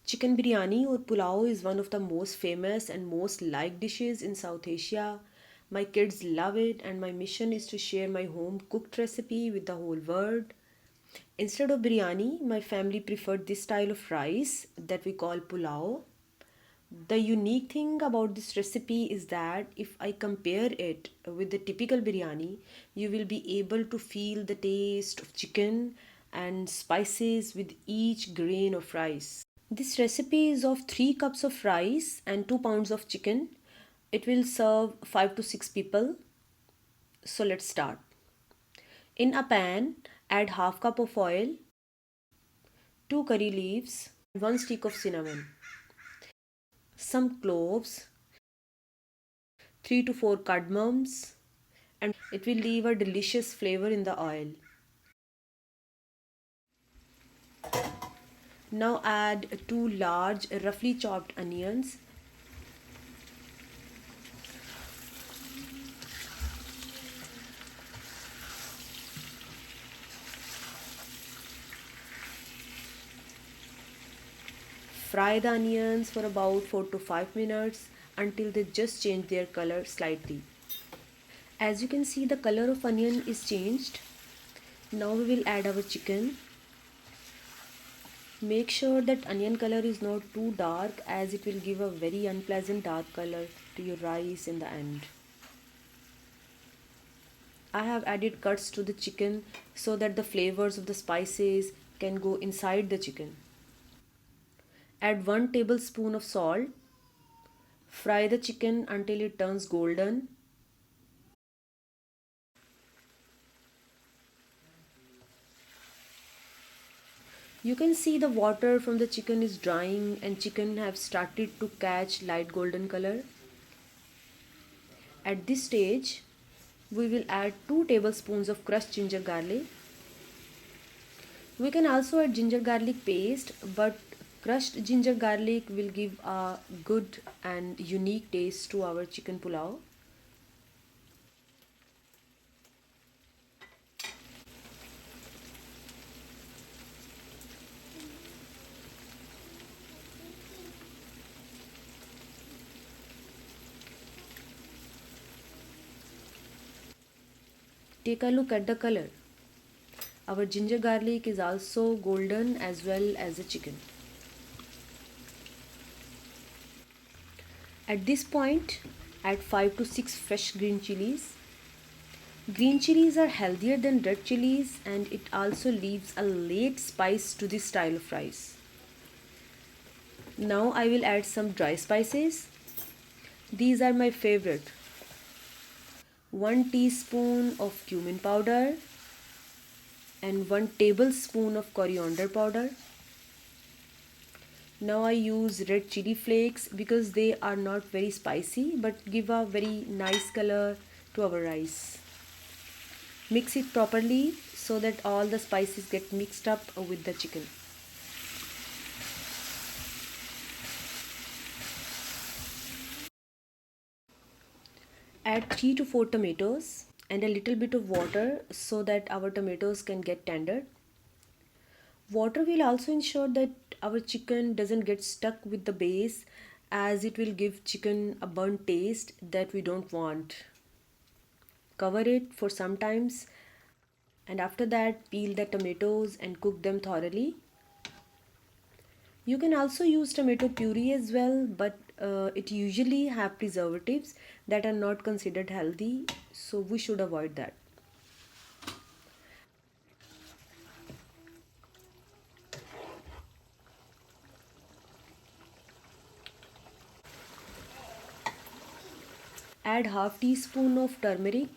Chicken biryani or pulao is one of the most famous and most liked dishes in South Asia. My kids love it, and my mission is to share my home cooked recipe with the whole world. Instead of biryani, my family preferred this style of rice that we call pulao. The unique thing about this recipe is that if I compare it with the typical biryani, you will be able to feel the taste of chicken and spices with each grain of rice. This recipe is of 3 cups of rice and 2 pounds of chicken. It will serve 5 to 6 people. So let's start. In a pan, add half cup of oil, 2 curry leaves, 1 stick of cinnamon, some cloves, 3 to 4 cardamoms, and it will leave a delicious flavor in the oil. Now add 2 large roughly chopped onions. Fry the onions for about 4 to 5 minutes until they just change their color slightly. As you can see, the color of onion is changed. Now we will add our chicken. Make sure that onion color is not too dark, as it will give a very unpleasant dark color to your rice in the end. I have added cuts to the chicken so that the flavors of the spices can go inside the chicken. Add 1 tablespoon of salt. Fry the chicken until it turns golden. You can see the water from the chicken is drying and chicken have started to catch light golden color. At this stage, we will add 2 tablespoons of crushed ginger garlic. We can also add ginger garlic paste, but crushed ginger garlic will give a good and unique taste to our chicken pulao. Take a look at the color. Our ginger garlic is also golden as well as the chicken. At this point, add 5 to 6 fresh green chilies. Green chilies are healthier than red chilies, and it also leaves a late spice to this style of rice. Now I will add some dry spices. These are my favorite. 1 teaspoon of cumin powder and 1 tablespoon of coriander powder. Now I use red chili flakes because they are not very spicy but give a very nice color to our rice. Mix it properly so that all the spices get mixed up with the chicken. Add 3 to 4 tomatoes and a little bit of water so that our tomatoes can get tender. Water will also ensure that our chicken doesn't get stuck with the base, as it will give chicken a burnt taste that we don't want. Cover it for some times, and after that peel the tomatoes and cook them thoroughly. You can also use tomato puree as well, but it usually have preservatives that are not considered healthy, so we should avoid that. Add half teaspoon of turmeric.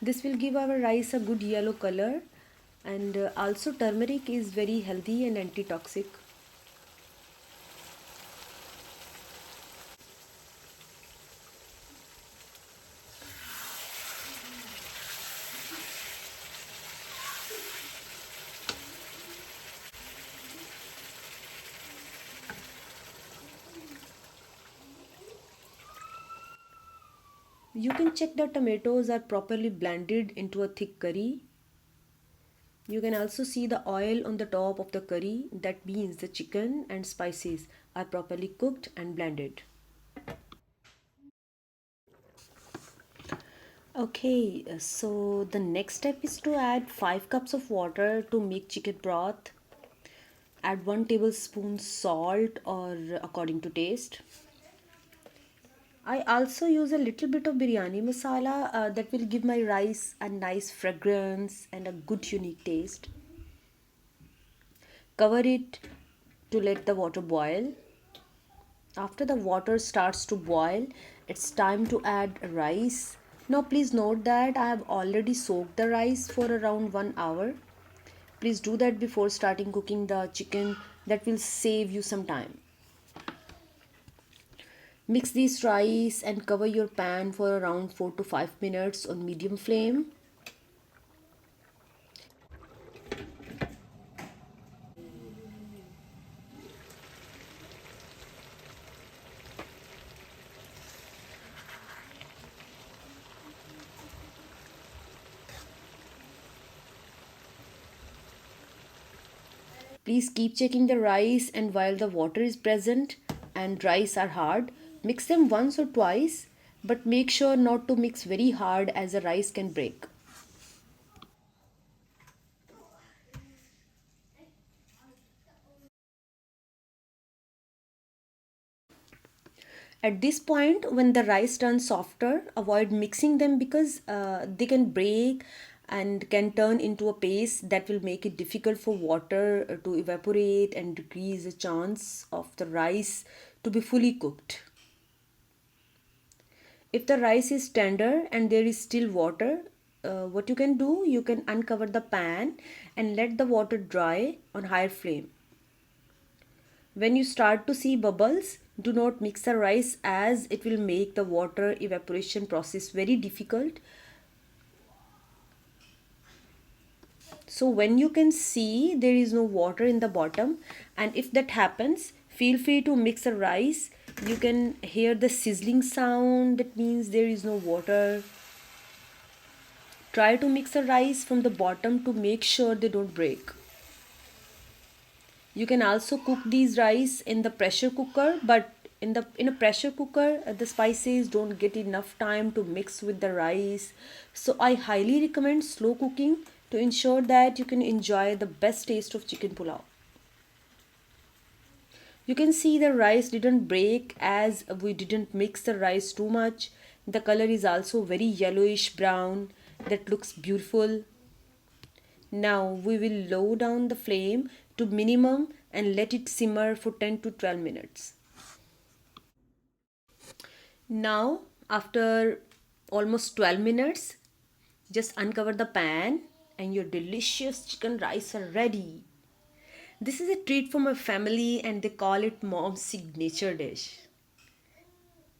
This will give our rice a good yellow color, and also turmeric is very healthy and antitoxic. You can check the tomatoes are properly blended into a thick curry. You can also see the oil on the top of the curry. That means the chicken and spices are properly cooked and blended. Okay, so the next step is to add 5 cups of water to make chicken broth. Add 1 tablespoon salt or according to taste. I also use a little bit of biryani masala that will give my rice a nice fragrance and a good unique taste. Cover it to let the water boil. After the water starts to boil, it's time to add rice. Now please note that I have already soaked the rice for around 1 hour. Please do that before starting cooking the chicken. That will save you some time. Mix these rice and cover your pan for around 4 to 5 minutes on medium flame. Please keep checking the rice, and while the water is present and rice are hard, mix them once or twice, but make sure not to mix very hard as the rice can break. At this point, when the rice turns softer, avoid mixing them because they can break and can turn into a paste that will make it difficult for water to evaporate and decrease the chance of the rice to be fully cooked. If the rice is tender and there is still water, what you can do, you can uncover the pan and let the water dry on higher flame. When you start to see bubbles, do not mix the rice as it will make the water evaporation process very difficult. So when you can see there is no water in the bottom, and if that happens, feel free to mix the rice. You can hear the sizzling sound, that means there is no water. Try to mix the rice from the bottom to make sure they don't break. You can also cook these rice in the pressure cooker, but in a pressure cooker the spices don't get enough time to mix with the rice. So I highly recommend slow cooking to ensure that you can enjoy the best taste of chicken pulao. You can see the rice didn't break as we didn't mix the rice too much. The color is also very yellowish brown. That looks beautiful. Now we will lower down the flame to minimum and let it simmer for 10 to 12 minutes. Now after almost 12 minutes, just uncover the pan and your delicious chicken rice are ready. This is a treat for my family and they call it mom's signature dish.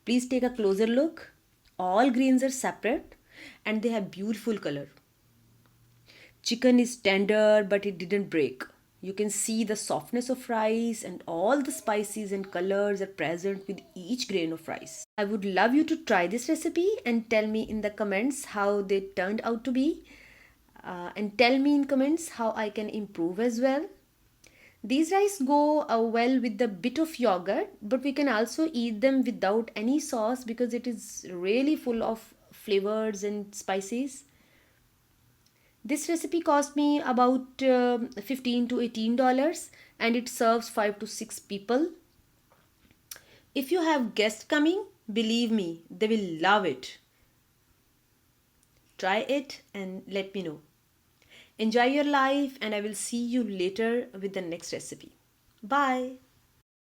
Please take a closer look. All grains are separate and they have beautiful color. Chicken is tender but it didn't break. You can see the softness of rice and all the spices and colors are present with each grain of rice. I would love you to try this recipe and tell me in the comments how they turned out to be. And tell me in comments how I can improve as well. These rice go well with the bit of yogurt, but we can also eat them without any sauce because it is really full of flavors and spices. This recipe cost me about 15 to $18 and it serves 5 to 6 people. If you have guests coming, believe me, they will love it. Try it and let me know. Enjoy your life and I will see you later with the next recipe. Bye.